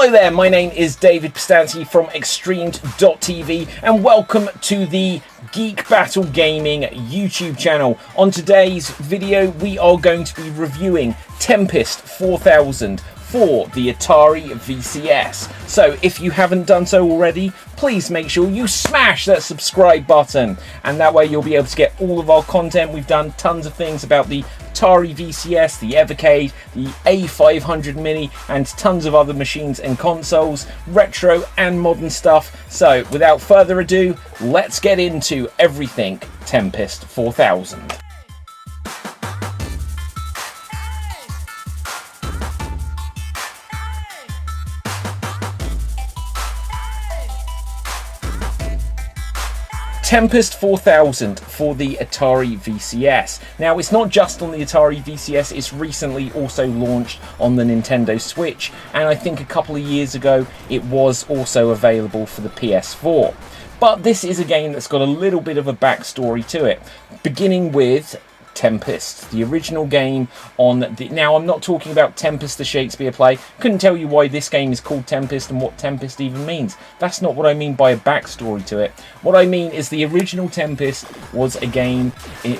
Hello there, my name is David Pustansky from Extremed.tv and welcome to the Geek Battle Gaming YouTube channel. On today's video we are going to be reviewing Tempest 4000 for the Atari VCS. So if you haven't done so already, please make sure you smash that subscribe button, and that way you'll be able to get all of our content. We've done tons of things about the Atari VCS, the Evercade, the A500 Mini, and tons of other machines and consoles, retro and modern stuff. So without further ado, let's get into everything Tempest 4000. Tempest 4000 for the Atari VCS. Now, it's not just on the Atari VCS, it's recently also launched on the Nintendo Switch, and I think a couple of years ago it was also available for the PS4. But this is a game that's got a little bit of a backstory to it, beginning with Tempest, the original game on the... Now, I'm not talking about Tempest the Shakespeare play. Couldn't tell you why this game is called Tempest and what Tempest even means. That's not what I mean by a backstory to it. What I mean is the original Tempest was a game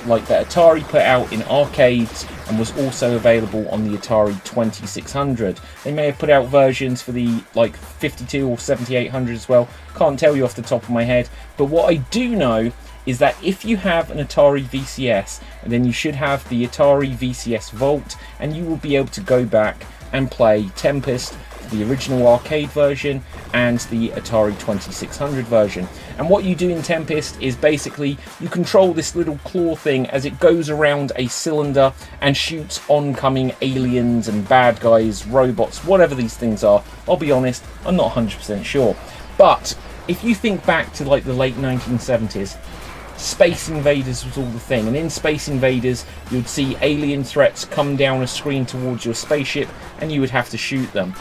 like that Atari put out in arcades and was also available on the Atari 2600. They may have put out versions for the like 52 or 7800 as well. Can't tell you off the top of my head. But what I do know is that if you have an Atari VCS, then you should have the Atari VCS Vault, and you will be able to go back and play Tempest, the original arcade version, and the Atari 2600 version. And what you do in Tempest is basically you control this little claw thing as it goes around a cylinder and shoots oncoming aliens and bad guys, robots, whatever these things are. I'll be honest, I'm not 100% sure. But if you think back to like the late 1970s, Space Invaders was all the thing, and in Space Invaders you'd see alien threats come down a screen towards your spaceship and you would have to shoot them.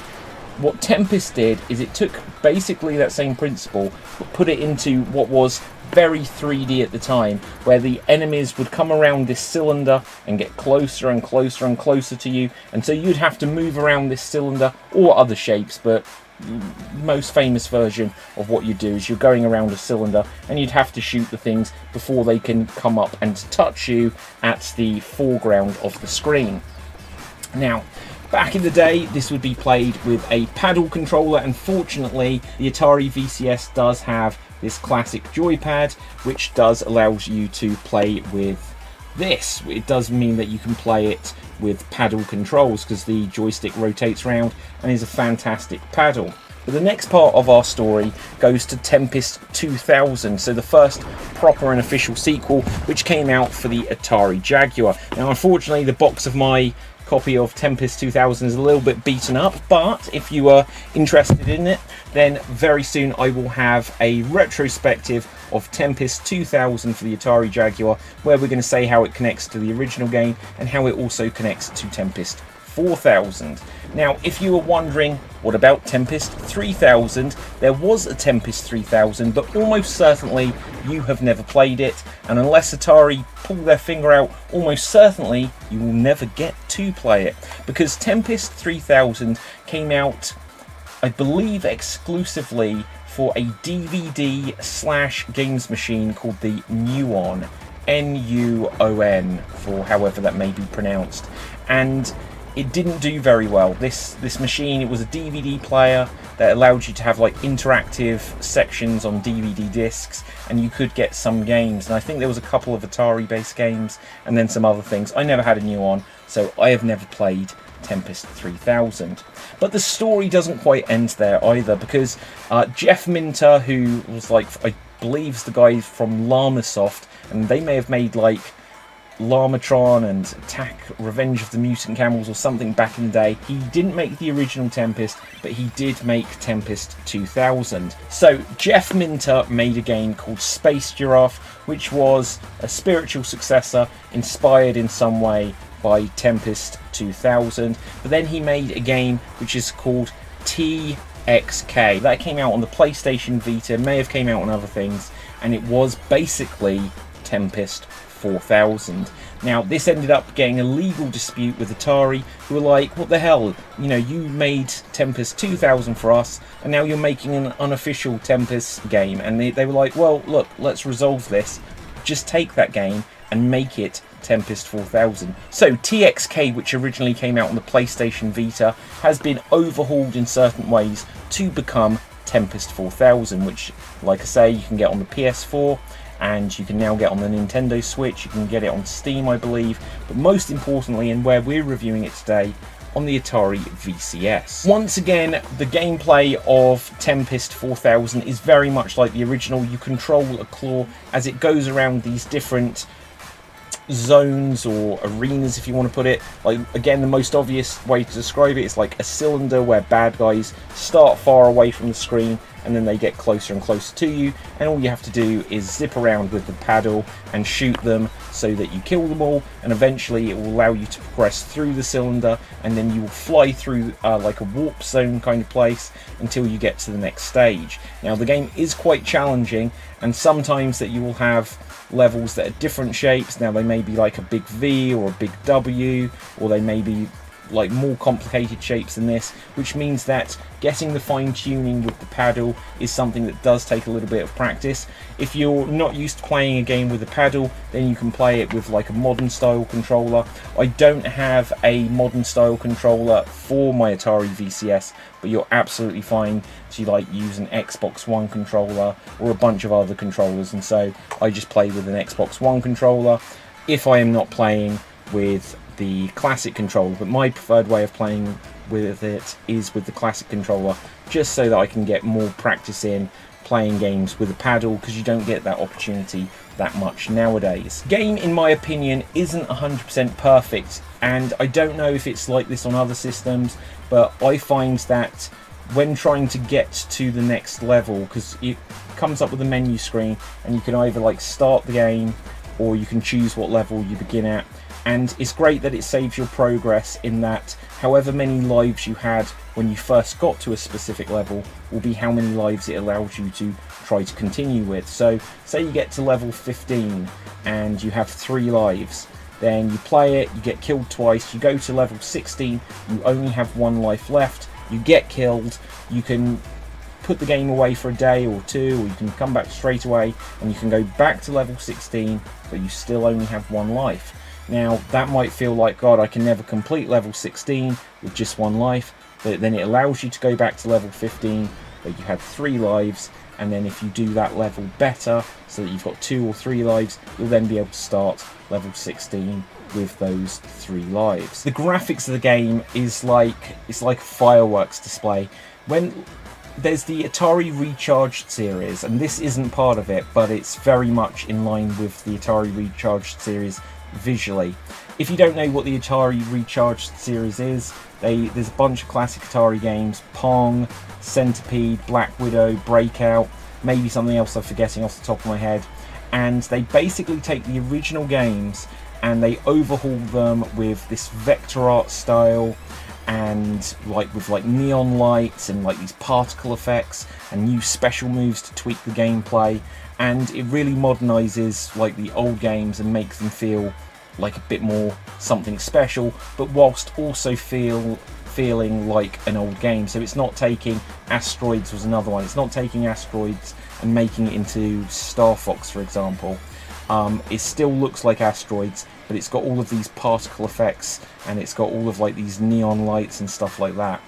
What Tempest did is it took basically that same principle but put it into what was very 3D at the time, where the enemies would come around this cylinder and get closer and closer and closer to you, and so you'd have to move around this cylinder, or other shapes, but most famous version of what you do is you're going around a cylinder and you'd have to shoot the things before they can come up and touch you at the foreground of the screen. Now, back in the day, this would be played with a paddle controller, and fortunately the Atari VCS does have this classic joypad, which does allows you to play with this. It does mean that you can play it with paddle controls because the joystick rotates around and is a fantastic paddle. But the next part of our story goes to Tempest 2000, so the first proper and official sequel, which came out for the Atari Jaguar. Now, unfortunately, the box of my copy of Tempest 2000 is a little bit beaten up, but if you are interested in it, then very soon I will have a retrospective of Tempest 2000 for the Atari Jaguar, where we're going to say how it connects to the original game and how it also connects to Tempest 4000. Now, if you were wondering, what about Tempest 3000? There was a Tempest 3000, but almost certainly you have never played it, and unless Atari pull their finger out, almost certainly you will never get to play it, because Tempest 3000 came out, I believe, exclusively for a DVD/games machine called the Nuon, N-U-O-N, for however that may be pronounced, and it didn't do very well. This machine, it was a DVD player that allowed you to have like interactive sections on DVD discs, and you could get some games, and I think there was a couple of Atari based games and then some other things. I never had a Nuon, so I have never played Tempest 3000. But the story doesn't quite end there either, because Jeff Minter, who was like, I believe the guy from Llamasoft, and they may have made like Llamatron and Attack Revenge of the Mutant Camels or something back in the day. He didn't make the original Tempest, but he did make Tempest 2000. So Jeff Minter made a game called Space Giraffe, which was a spiritual successor, inspired in some way by Tempest 2000. But then he made a game which is called TXK. That came out on the PlayStation Vita, may have came out on other things, and it was basically Tempest 4000. Now, this ended up getting a legal dispute with Atari, who were like, what the hell, you know, you made Tempest 2000 for us, and now you're making an unofficial Tempest game. And they were like, well, look, let's resolve this. Just take that game and make it Tempest 4000. So TXK, which originally came out on the PlayStation Vita, has been overhauled in certain ways to become Tempest 4000, which, like I say, you can get on the PS4, and you can now get on the Nintendo Switch. You can get it on Steam, I believe, but most importantly, and where we're reviewing it today, on the Atari VCS. Once again, the gameplay of Tempest 4000 is very much like the original. You control a claw as it goes around these different zones or arenas, if you want to put it. Like, again, the most obvious way to describe it is like a cylinder where bad guys start far away from the screen and then they get closer and closer to you, and all you have to do is zip around with the paddle and shoot them so that you kill them all, and eventually it will allow you to progress through the cylinder, and then you will fly through like a warp zone kind of place until you get to the next stage. Now, the game is quite challenging, and sometimes that you will have levels that are different shapes. Now, they may be like a big V or a big W, or they may be like more complicated shapes than this, which means that getting the fine-tuning with the paddle is something that does take a little bit of practice. If you're not used to playing a game with a paddle, then you can play it with like a modern style controller. I don't have a modern style controller for my Atari VCS, but you're absolutely fine to like use an Xbox One controller or a bunch of other controllers, and so I just play with an Xbox One controller if I am not playing with the classic controller. But my preferred way of playing with it is with the classic controller, just so that I can get more practice in playing games with a paddle, because you don't get that opportunity that much nowadays. Game, in my opinion, isn't 100% perfect, and I don't know if it's like this on other systems, but I find that when trying to get to the next level, because it comes up with a menu screen and you can either like start the game or you can choose what level you begin at. And it's great that it saves your progress, in that however many lives you had when you first got to a specific level will be how many lives it allows you to try to continue with. So say you get to level 15 and you have 3 lives, then you play it, you get killed twice, you go to level 16, you only have 1 life left, you get killed, you can put the game away for a day or 2, or you can come back straight away and you can go back to level 16, but you still only have 1 life. Now, that might feel like, God, I can never complete level 16 with just 1 life, but then it allows you to go back to level 15, but you had 3 lives, and then if you do that level better, so that you've got 2 or 3 lives, you'll then be able to start level 16 with those 3 lives. The graphics of the game is like, it's like a fireworks display. When there's the Atari Recharged series, and this isn't part of it, but it's very much in line with the Atari Recharged series visually. If you don't know what the Atari Recharged series is, there's a bunch of classic Atari games: Pong, Centipede, Black Widow, Breakout, maybe something else I'm forgetting off the top of my head, and they basically take the original games and they overhaul them with this vector art style, and like with like neon lights and like these particle effects and new special moves to tweak the gameplay, and it really modernizes like the old games and makes them feel like a bit more something special, but whilst also feeling like an old game. So it's not taking Asteroids, was another one, it's not taking Asteroids and making it into Star Fox, for example. It still looks like Asteroids, but it's got all of these particle effects and it's got all of like these neon lights and stuff like that.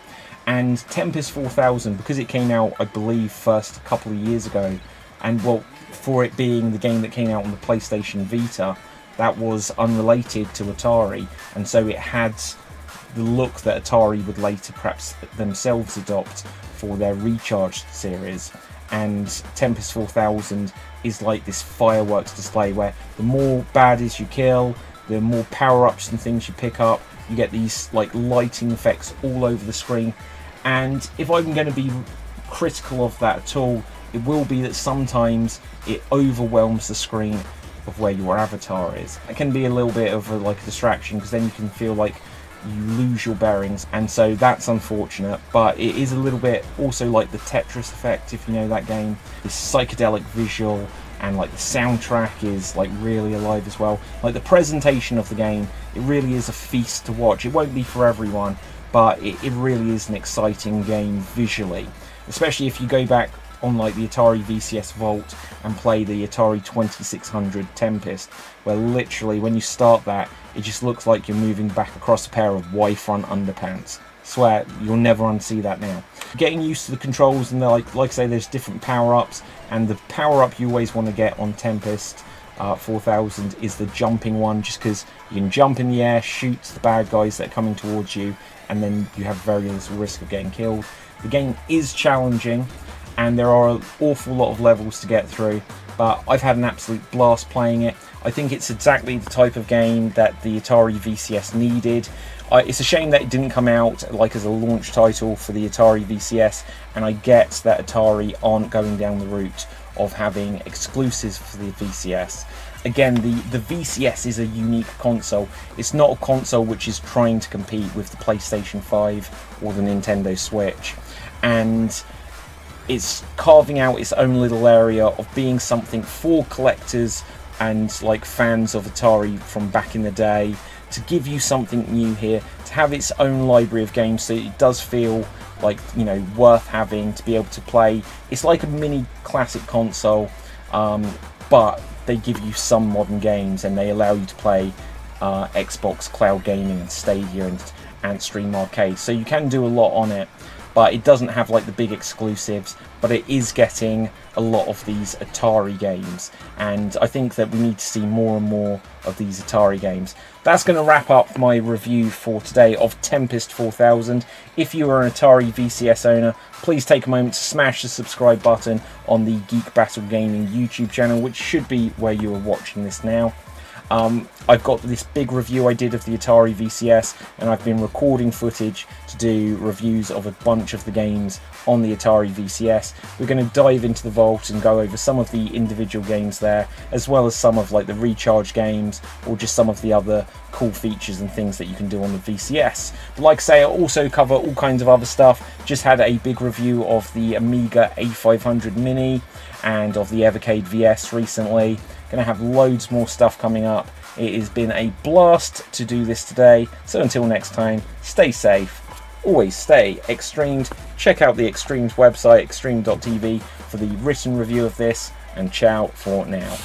And Tempest 4000, because it came out, I believe, first a couple of years ago, and well, for it being the game that came out on the PlayStation Vita, that was unrelated to Atari, and so it had the look that Atari would later perhaps themselves adopt for their Recharged series. And Tempest 4000 is like this fireworks display where the more baddies you kill, the more power-ups and things you pick up, you get these like lighting effects all over the screen. And if I'm going to be critical of that at all, it will be that sometimes it overwhelms the screen of where your avatar is. It can be a little bit of a distraction, because then you can feel like you lose your bearings, and so that's unfortunate. But it is a little bit also like the Tetris effect, if you know that game, this psychedelic visual and like the soundtrack is like really alive as well. Like the presentation of the game, it really is a feast to watch. It won't be for everyone, but it really is an exciting game visually, especially if you go back on like the Atari VCS Vault and play the Atari 2600 Tempest, where literally when you start that, it just looks like you're moving back across a pair of Y-front underpants. Swear, you'll never unsee that now. Getting used to the controls, and like I say, there's different power-ups, and the power-up you always want to get on Tempest 4000 is the jumping one, just because you can jump in the air, shoot the bad guys that are coming towards you, and then you have very little risk of getting killed. The game is challenging, and there are an awful lot of levels to get through, but I've had an absolute blast playing it. I think it's exactly the type of game that the Atari VCS needed. It's a shame that it didn't come out like as a launch title for the Atari VCS, and I get that Atari aren't going down the route of having exclusives for the VCS. Again, the VCS is a unique console. It's not a console which is trying to compete with the PlayStation 5 or the Nintendo Switch, and it's carving out its own little area of being something for collectors and like fans of Atari from back in the day, to give you something new here, to have its own library of games, so it does feel like, you know, worth having to be able to play. It's like a mini classic console, but they give you some modern games, and they allow you to play Xbox Cloud Gaming and Stadia and Stream Arcade, so you can do a lot on it. But it doesn't have like the big exclusives, but it is getting a lot of these Atari games, and I think that we need to see more and more of these Atari games. That's going to wrap up my review for today of Tempest 4000. If you are an Atari VCS owner, please take a moment to smash the subscribe button on the Geek Battle Gaming YouTube channel, which should be where you are watching this now. I've got this big review I did of the Atari VCS, and I've been recording footage to do reviews of a bunch of the games on the Atari VCS. We're going to dive into the vault and go over some of the individual games there, as well as some of like the recharge games, or just some of the other cool features and things that you can do on the VCS. But like I say, I also cover all kinds of other stuff. Just had a big review of the Amiga A500 Mini and of the Evercade VS recently. Going to have loads more stuff coming up. It has been a blast to do this today, so until next time, stay safe, always stay extremed. Check out the Extremes website, extreme.tv, for the written review of this, and ciao for now.